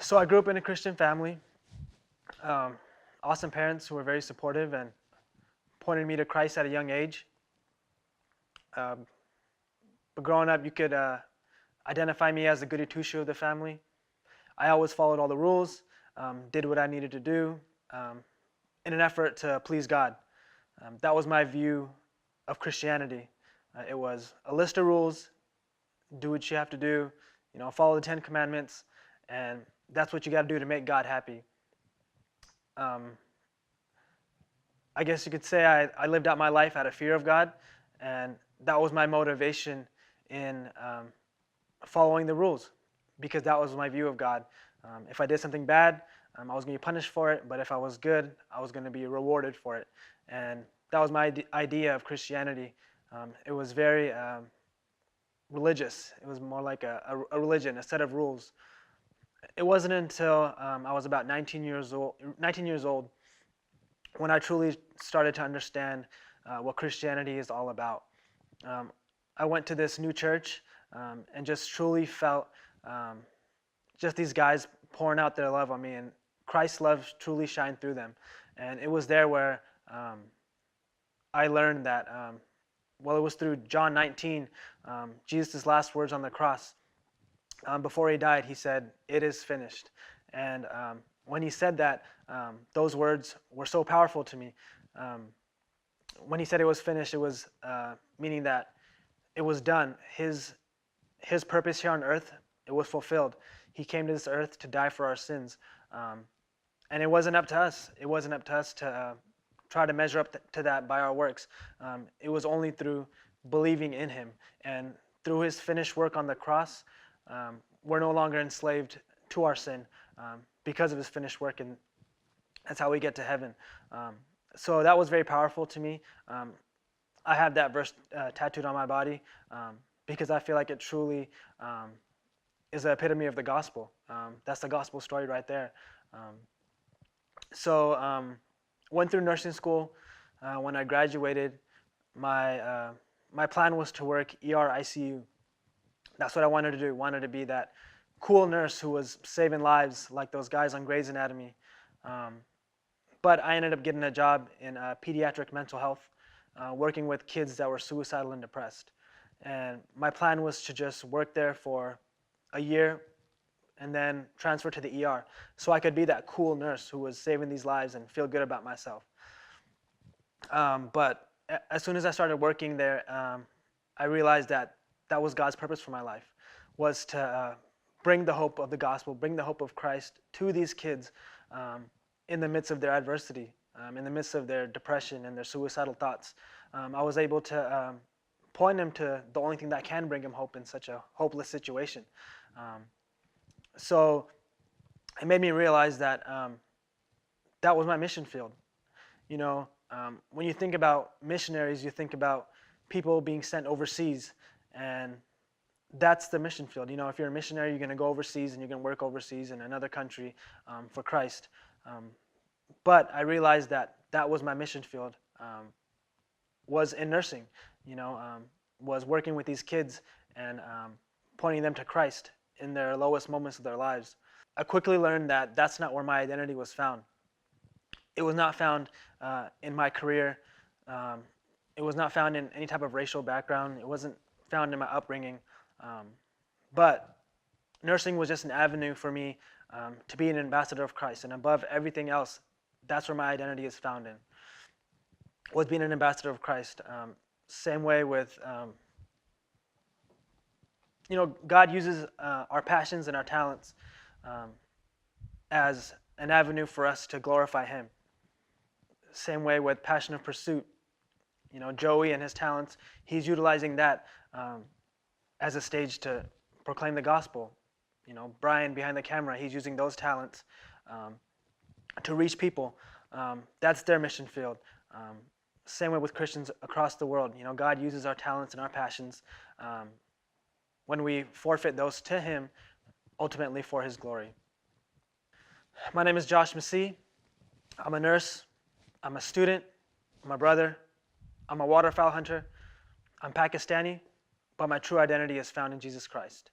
So I grew up in a Christian family. Um, awesome parents who were very supportive and pointed me to Christ at a young age. Um, but growing up, you could identify me as the goody two-shoe of the family. I always followed all the rules, did what I needed to do um, in an effort to please God. That was my view of Christianity. It was a list of rules, do what you have to do, follow the Ten Commandments, and that's what you got to do to make God happy. Um, I guess you could say I lived out my life out of fear of God, and that was my motivation in following the rules, because that was my view of God. If I did something bad, I was going to be punished for it, but if I was good, I was going to be rewarded for it. And that was my idea of Christianity. It was very religious. It was more like a religion, a set of rules. It wasn't until I was about 19 years old when I truly started to understand what Christianity is all about. I went to this new church and just truly felt just these guys pouring out their love on me, and Christ's love truly shined through them. And it was there where I learned that, it was through John 19, Jesus' last words on the cross. Before he died, he said, "It is finished." And when he said that, those words were so powerful to me. When he said it was finished, it was meaning that it was done. His purpose here on earth, it was fulfilled. He came to this earth to die for our sins. And it wasn't up to us. It wasn't up to us to try to measure up to that by our works. It was only through believing in him. And through his finished work on the cross, we're no longer enslaved to our sin because of his finished work, and that's how we get to heaven. So that was very powerful to me. I have that verse tattooed on my body because I feel like it truly is the epitome of the gospel. That's the gospel story right there. Went through nursing school. When I graduated, my plan was to work ER ICU. That's what I wanted to do. Wanted to be that cool nurse who was saving lives like those guys on Grey's Anatomy. But I ended up getting a job in pediatric mental health, working with kids that were suicidal and depressed. And my plan was to just work there for a year and then transfer to the ER so I could be that cool nurse who was saving these lives and feel good about myself. But as soon as I started working there, I realized that that was God's purpose for my life, was to bring the hope of the gospel, bring the hope of Christ to these kids in the midst of their adversity, in the midst of their depression and their suicidal thoughts. I was able to point them to the only thing that can bring them hope in such a hopeless situation. So it made me realize that that was my mission field. When you think about missionaries, you think about people being sent overseas, and that's the mission field. If you're a missionary, you're going to go overseas and you're going to work overseas in another country for Christ. But I realized that that was my mission field, was in nursing, was working with these kids and pointing them to Christ in their lowest moments of their lives. I quickly learned that that's not where my identity was found. It was not found in my career. It was not found in any type of racial background. It wasn't found in my upbringing. But nursing was just an avenue for me to be an ambassador of Christ. And above everything else, that's where my identity is found in, was being an ambassador of Christ. Same way with, God uses our passions and our talents as an avenue for us to glorify him. Same way with passion of pursuit. Joey and his talents, he's utilizing that as a stage to proclaim the gospel. Brian behind the camera, he's using those talents to reach people. That's their mission field. Same way with Christians across the world. God uses our talents and our passions when we forfeit those to him, ultimately for his glory. My name is Josh Masih. I'm a nurse. I'm a student. I'm a brother. I'm a waterfowl hunter. I'm Pakistani, but my true identity is found in Jesus Christ.